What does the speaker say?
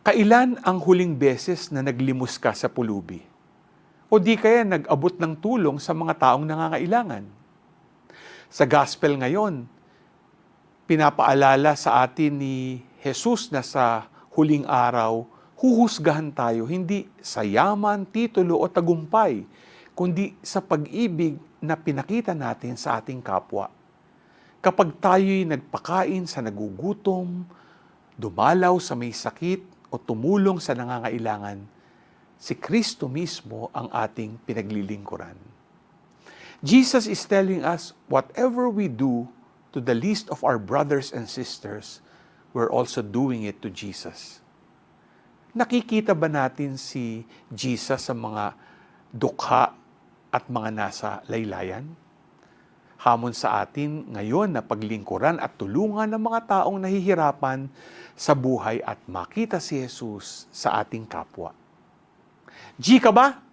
Kailan ang huling beses na naglimos ka sa pulubi? O di kaya nag-abot ng tulong sa mga taong nangangailangan? Sa gospel ngayon, pinapaalala sa atin ni Jesus na sa huling araw, huhusgahan tayo hindi sa yaman, titulo o tagumpay, kundi sa pag-ibig na pinakita natin sa ating kapwa. Kapag tayo'y nagpakain sa nagugutom, dumalaw sa may sakit, o tumulong sa nangangailangan, si Kristo mismo ang ating pinaglilingkuran. Jesus is telling us, whatever we do to the least of our brothers and sisters, we're also doing it to Jesus. Nakikita ba natin si Jesus sa mga dukha at mga nasa laylayan? Hamon sa atin ngayon na paglingkuran at tulungan ng mga taong nahihirapan sa buhay at makita si Jesus sa ating kapwa. G ka ba?